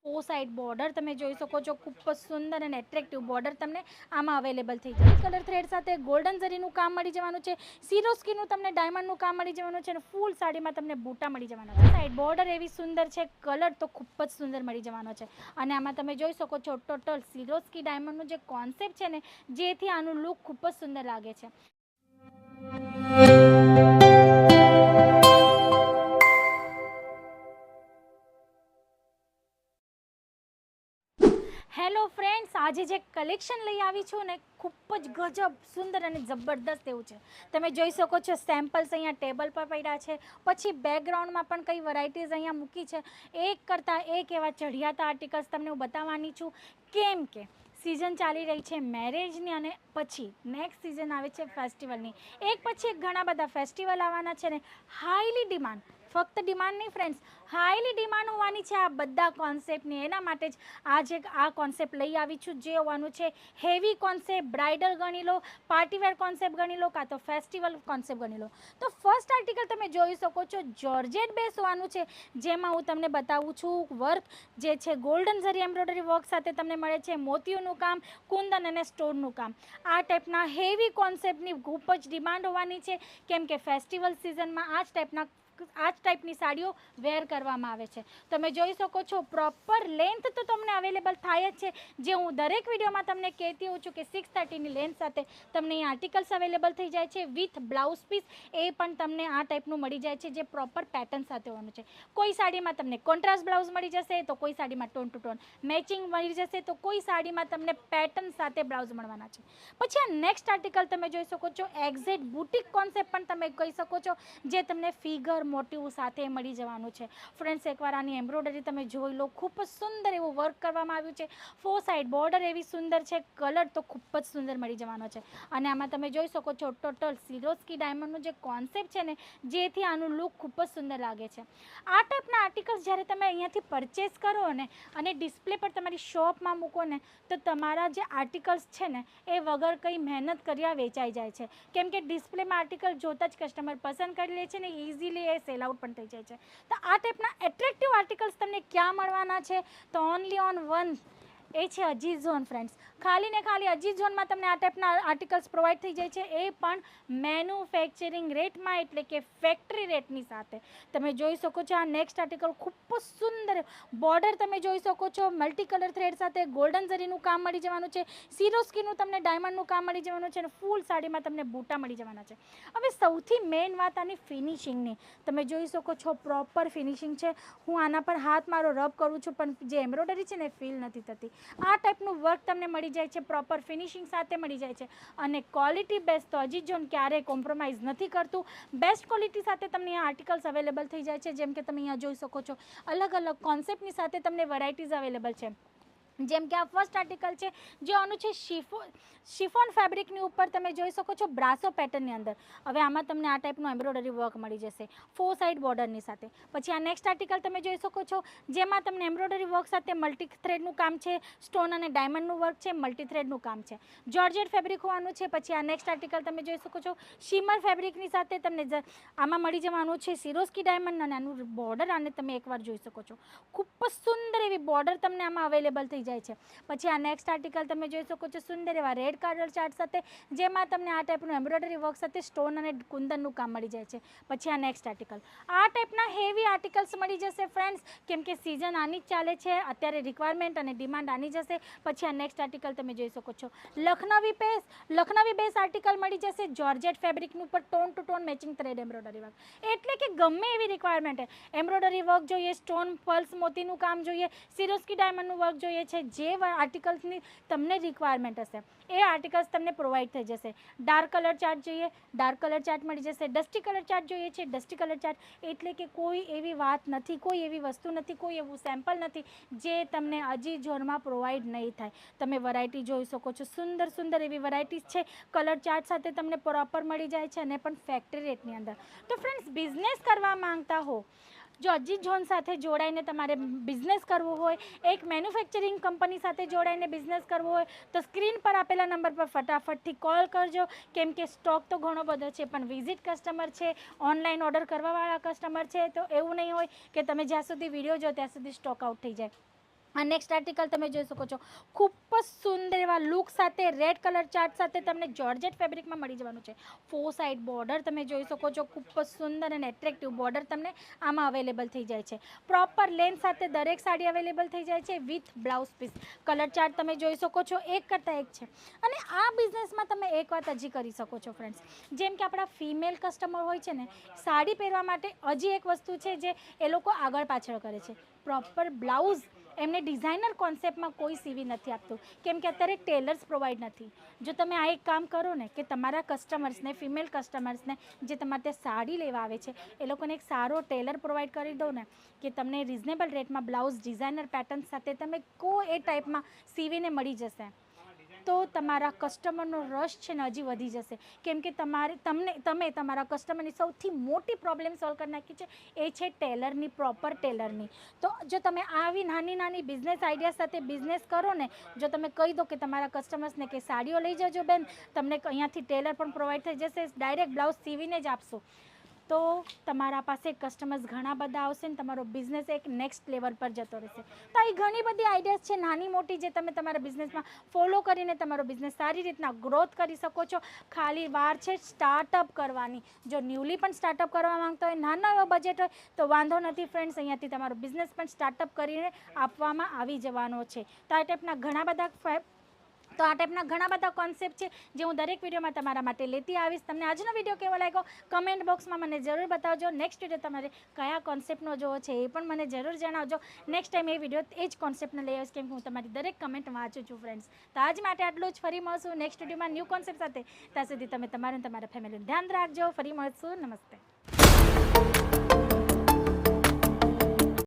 ઓ side border તમે જોઈ શકો છો, ખૂબ જ સુંદર અને એટ્રેક્ટિવ બોર્ડર તમને આમાં અવેલેબલ થઈ જાય. કલર થ્રેડ સાથે ગોલ્ડન ઝરીનું કામ મળી જવાનું છે. સિરોસ્કીનું તમને ડાયમંડનું કામ મળી જવાનું છે અને ફૂલ સાડીમાં તમને બૂટા મળી જવાના છે. સાઈડ બોર્ડર એવી સુંદર છે, કલર તો ખૂબ જ સુંદર મળી જવાનો છે. અને આમાં તમે જોઈ શકો છો ટોટલ સિરોસ્કી ડાયમંડનું જે કોન્સેપ્ટ છે ને, જેથી આનું લુક ખૂબ જ સુંદર લાગે છે. હેલો ફ્રેન્ડ્સ, આજે જે કલેક્શન લઈ આવી છું ને, ખૂબ જ ગજબ સુંદર અને જબરદસ્ત એવું છે. તમે જોઈ શકો છો સેમ્પલ્સ અહીંયા ટેબલ પર પડ્યા છે. પછી બેકગ્રાઉન્ડમાં પણ કઈ વેરાયટીઝ અહીંયા મૂકી છે. એક કરતાં એક એવા ચઢિયાતા આર્ટિકલ્સ તમને હું બતાવવાની છું. કેમ કે સિઝન ચાલી રહી છે મેરેજની, અને પછી નેક્સ્ટ સિઝન આવે છે ફેસ્ટિવલની. એક પછી એક ઘણા બધા ફેસ્ટિવલ આવવાના છે ને, હાઈલી ડિમાન્ડ, ફક્ત ડિમાન્ડ નહીં ફ્રેન્ડ્સ, હાઈલી ડિમાન્ડ હોવાની છે આ બધા કોન્સેપ્ટની. એના માટે જ આજે આ કોન્સેપ્ટ લઈ આવી છું, જે હોવાનું છે હેવી કોન્સેપ્ટ. બ્રાઇડલ ગણી લો, પાર્ટીવેર કોન્સેપ્ટ ગણી લો, કાં તો ફેસ્ટિવલ કોન્સેપ્ટ ગણી લો. તો ફર્સ્ટ આર્ટિકલ તમે જોઈ શકો છો જોર્જેટ બેસ હોવાનું છે, જેમાં હું તમને બતાવું છું વર્ક જે છે ગોલ્ડન ઝરી એમ્બ્રોઇડરી વર્ક સાથે તમને મળે છે. મોતીઓનું કામ, કુંદન અને સ્ટોનનું કામ. આ ટાઈપના હેવી કોન્સેપ્ટની ખૂબ જ ડિમાન્ડ હોવાની છે, કેમ કે ફેસ્ટિવલ સિઝનમાં આ જ ટાઈપની સાડીઓ વેર કરવામાં આવે છે. તમે જોઈ શકો છો પ્રોપર લેન્થ તો તમને અવેલેબલ થાય જ છે, જે હું દરેક વિડીયોમાં તમને કહેતી હોઉં છું કે 630ની લેન્થ સાથે તમને અહીં આર્ટિકલ્સ અવેલેબલ થઈ જાય છે વિથ બ્લાઉઝ પીસ. એ પણ તમને આ ટાઈપનું મળી જાય છે, જે પ્રોપર પેટર્ન સાથે હોવાનું છે. કોઈ સાડીમાં તમને કોન્ટ્રાસ્ટ બ્લાઉઝ મળી જશે, તો કોઈ સાડીમાં ટોન ટુ ટોન મેચિંગ મળી જશે, તો કોઈ સાડીમાં તમને પેટર્ન સાથે બ્લાઉઝ મળવાના છે. પછી આ નેક્સ્ટ આર્ટિકલ તમે જોઈ શકો છો એક્ઝેક્ટ બુટિક કોન્સેપ્ટ પણ તમે કહી શકો છો, જે તમને ફિગર મોટિવ સાથે મળી જવાનું છે. ફ્રેન્ડ્સ, એકવાર આની એમ્બ્રોઇડરી તમે જોઈ લો, ખૂબ જ સુંદર એવું વર્ક કરવામાં આવ્યું છે. 4 સાઈડ બોર્ડર એવી સુંદર છે, કલર તો ખૂબ જ સુંદર મળી જવાનો છે. અને આમાં તમે જોઈ શકો છો ટોટલ સિરોસ્કી ડાયમંડનું જે કોન્સેપ્ટ છે ને, જેથી આનું લુક ખૂબ જ સુંદર લાગે છે. આ ટાઈપના આર્ટિકલ્સ જ્યારે તમે અહીંયાથી પરચેસ કરો ને અને ડિસ્પ્લે પર તમારી શોપમાં મૂકો ને, તો તમારા જે આર્ટિકલ્સ છે ને, એ વગર કંઈ મહેનત કર્યા વેચાઈ જાય છે. કેમ કે ડિસ્પ્લેમાં આર્ટિકલ જોતા જ કસ્ટમર પસંદ કરી લે છે ને, ઇઝીલી એ સેલ આઉટ પણ થઈ જાય છે. તો આ ટાઈપના એટ્રેક્ટિવ આર્ટિકલ્સ તમને ક્યાં મળવાના છે? તો ઓનલી ઓન વન, એ છે અજીઝ ઝોન. ફ્રેન્ડ્સ, ખાલી ને ખાલી અજીઝ ઝોનમાં તમને આ ટાઈપના આર્ટિકલ્સ પ્રોવાઈડ થઈ જાય છે, એ પણ મેન્યુફેક્ચરિંગ રેટમાં, એટલે કે ફેક્ટરી રેટની સાથે. તમે જોઈ શકો છો આ નેક્સ્ટ આર્ટિકલ ખૂબ જ સુંદર બોર્ડર તમે જોઈ શકો છો. મલ્ટી કલર થ્રેડ સાથે ગોલ્ડન ઝરીનું કામ મળી જવાનું છે. સિરોસ્કીનું તમને ડાયમંડનું કામ મળી જવાનું છે અને ફૂલ સાડીમાં તમને બૂટા મળી જવાના છે. હવે સૌથી મેઇન વાત આની ફિનિશિંગની. તમે જોઈ શકો છો પ્રોપર ફિનિશિંગ છે. હું આના પર હાથ મારો રબ કરું છું, પણ જે એમ્બ્રોઇડરી છે ને, ફીલ નથી થતી. આ ટાઈપનું વર્ક તમને મળી જાય છે, પ્રોપર ફિનિશિંગ સાથે મળી જાય છે. અને ક્વોલિટી બેસ્ટ તો અજીઝ ઝોન ક્યારેય કોમ્પ્રોમાઇઝ નથી કરતું. બેસ્ટ ક્વોલિટી સાથે તમને અહીંયા આર્ટિકલ્સ અવેલેબલ થઈ જાય છે. જેમ કે તમે અહીંયા જોઈ શકો છો, અલગ અલગ કોન્સેપ્ટની સાથે તમને વેરાયટીઝ અવેલેબલ છે. જેમ કે આ ફર્સ્ટ આર્ટિકલ છે, જે આનું છે શિફોન ફેબ્રિકની ઉપર તમે જોઈ શકો છો બ્રાસો પેટર્નની અંદર. હવે આમાં તમને આ ટાઈપનું એમ્બ્રોઇડરી વર્ક મળી જશે 4 સાઈડ બોર્ડરની સાથે. પછી આ નેક્સ્ટ આર્ટિકલ તમે જોઈ શકો છો, જેમાં તમને એમ્બ્રોઇડરી વર્ક સાથે મલ્ટી થ્રેડનું કામ છે, સ્ટોન અને ડાયમંડનું વર્ક છે, મલ્ટી થ્રેડનું કામ છે, જોર્જેટ ફેબ્રિક હોવાનું છે. પછી આ નેક્સ્ટ આર્ટિકલ તમે જોઈ શકો છો શિમર ફેબ્રિકની સાથે તમને આમાં મળી જવાનું છે સિરોસ્કી ડાયમંડ, અને આનું બોર્ડર આને તમે એકવાર જોઈ શકો છો. ખૂબ જ સુંદર એવી બોર્ડર તમને આમાં અવેલેબલ થઈ જાય છે. પછી આ નેક્સ્ટ આર્ટિકલ તમે જોઈ શકો છો સુંદર એવા રેડ કલર ચાર્ટ સાથે, જેમાં તમને આ ટાઈપનું એમ્બ્રોઇડરી વર્ક સાથે સ્ટોન અને કુંદનનું કામ મળી જાય છે. પછી આ નેક્સ્ટ આર્ટિકલ, આ ટાઈપના હેવી આર્ટિકલ્સ મળી જશે ફ્રેન્ડ્સ, કેમ કે સિઝન આની જ ચાલે છે અત્યારે, રિક્વાયરમેન્ટ અને ડિમાન્ડ આની જશે. પછી આ નેક્સ્ટ આર્ટિકલ તમે જોઈ શકો છો લખનવી બેસ આર્ટિકલ મળી જશે જોર્જેટ ફેબ્રિકનું ઉપર tone to tone matching thread embroidery work. એટલે કે ગમે એવી રિક્વાયરમેન્ટ એમ્બ્રોઇડરી વર્ક જોઈએ, સ્ટોન પલ્સ મોતીનું કામ જોઈએ, સિરોસ્કી ડાયમંડનું વર્ક જોઈએ છે, જે આર્ટિકલ્સની તમને રિક્વાયરમેન્ટ હશે એ આર્ટિકલ્સ તમને પ્રોવાઈડ થઈ જશે. ડાર્ક કલર ચાર્ટ જોઈએ, ડાર્ક કલર ચાર્ટ મળી જશે. ડસ્ટી કલર ચાર્ટ જોઈએ છે, ડસ્ટી કલર ચાર્ટ. એટલે કે કોઈ એવી વાત નથી, કોઈ એવી વસ્તુ નથી, કોઈ એવું સેમ્પલ નથી જે તમને અજીઝ ઝોનમાં પ્રોવાઈડ નહીં થાય. તમે વેરાયટી જોઈ શકો છો, સુંદર સુંદર એવી વેરાયટીઝ છે. કલર ચાર્ટ સાથે તમને પ્રોપર મળી જાય છે, અને પણ ફેક્ટરી રેટની અંદર. તો ફ્રેન્ડ્સ, બિઝનેસ કરવા માંગતા હો, જો અજીઝ ઝોન સાથે જોડાઈને તમારે બિઝનેસ કરવો હોય, એક મેન્યુફેક્ચરિંગ કંપની સાથે જોડાઈને બિઝનેસ કરવો હોય, તો સ્ક્રીન પર આપેલા નંબર પર ફટાફટથી કોલ કરજો. કેમ કે સ્ટોક તો ઘણો બધો છે, પણ વિઝિટ કસ્ટમર છે, ઓનલાઈન ઓર્ડર કરવાવાળા કસ્ટમર છે, તો એવું નહીં હોય કે તમે જ્યાં સુધી વિડીયો જો ત્યાં સુધી સ્ટોક આઉટ થઈ જાય. આ નેક્સ્ટ આર્ટિકલ તમે જોઈ શકો છો, ખૂબ જ સુંદર એવા લુક સાથે રેડ કલર ચાર્ટ સાથે તમને જોર્જેટ ફેબ્રિકમાં મળી જવાનું છે. 4 સાઇડ બોર્ડર તમે જોઈ શકો છો, ખૂબ જ સુંદર અને એટ્રેક્ટિવ બોર્ડર તમને આમાં અવેલેબલ થઈ જાય છે. પ્રોપર લેન્થ સાથે દરેક સાડી અવેલેબલ થઈ જાય છે with blouse piece. Colour chart તમે જોઈ શકો છો, એક કરતાં એક છે. અને આ બિઝનેસમાં તમે એક વાત હજી કરી શકો છો ફ્રેન્ડ્સ, જેમ કે આપણા ફિમેલ કસ્ટમર હોય છે ને, સાડી પહેરવા માટે હજી એક વસ્તુ છે જે એ લોકો આગળ પાછળ કરે છે, પ્રોપર બ્લાઉઝ એમને ડિઝાઇનર કોન્સેપ્ટમાં કોઈ સીવી નથી આપતું, કેમ કે અત્યારે ટેલર્સ પ્રોવાઈડ નથી. જો તમે આ એક કામ કરો ને કે તમારા કસ્ટમર્સને, ફિમેલ કસ્ટમર્સને જે તમારે ત્યાં સાડી લેવા આવે છે એ લોકોને એક સારો ટેલર પ્રોવાઈડ કરી દો ને, કે તમને રિઝનેબલ રેટમાં બ્લાઉઝ ડિઝાઇનર પેટર્ન સાથે તમે એ ટાઈપમાં સીવીને મળી જશે, તો તમારા કસ્ટમરનો રશ છે ને હજી વધી જશે. કેમ કે તમે તમારા કસ્ટમરની સૌથી મોટી પ્રોબ્લેમ સોલ્વ કરી નાખી છે, એ છે ટેલરની, પ્રોપર ટેલરની. તો જો તમે આવી નાની નાની બિઝનેસ આઈડિયા સાથે બિઝનેસ કરો ને, જો તમે કહી દો કે તમારા કસ્ટમર્સને કે સાડીઓ લઈ જજો બેન, તમને અહીંયાથી ટેલર પણ પ્રોવાઈડ થઈ જશે, ડાયરેક્ટ બ્લાઉઝ સીવીને જ આપશો, તો તમારા પાસે કસ્ટમર્સ ઘણા બધા આવશે ને તમારો બિઝનેસ એક નેક્સ્ટ લેવલ પર જતો રહેશે. તો આવી ઘણી બધી આઈડિયાઝ છે નાની મોટી, જે તમે તમારા બિઝનેસમાં ફોલો કરીને તમારો બિઝનેસ સારી રીતના ગ્રોથ કરી શકો છો. ખાલી વાર છે સ્ટાર્ટઅપ કરવાની. જો ન્યૂલી પણ સ્ટાર્ટઅપ કરવા માંગતા હોય, નાનો એવો બજેટ હોય તો વાંધો નથી ફ્રેન્ડ્સ, અહીંયાથી તમારો બિઝનેસ પણ સ્ટાર્ટઅપ કરીને આપવામાં આવી જવાનો છે. તો આ ટાઈપના ઘણા બધા કોન્સેપ્ટ છે જે હું દરેક વિડીયોમાં તમારા માટે લેતી આવીશ. તમને આજનો વિડીયો કેવો લાગ્યો કમેન્ટ બોક્સમાં મને જરૂર બતાવજો. નેક્સ્ટ વિડીયો તમારે કયા કોન્સેપ્ટનો જોવો છે એ પણ મને જરૂર જણાવજો. નેક્સ્ટ ટાઈમ એ વિડીયો એ જ કોન્સેપ્ટને લઈ આવીશ, કેમ કે હું તમારી દરેક કમેન્ટ વાંચું છું ફ્રેન્ડ્સ. તો આજ માટે આટલું જ. ફરી મળશું નેક્સ્ટ વિડીયોમાં ન્યૂ કોન્સેપ્ટ સાથે. ત્યાં સુધી તમે તમારા ફેમિલીનું ધ્યાન રાખજો. ફરી મળશું. નમસ્તે.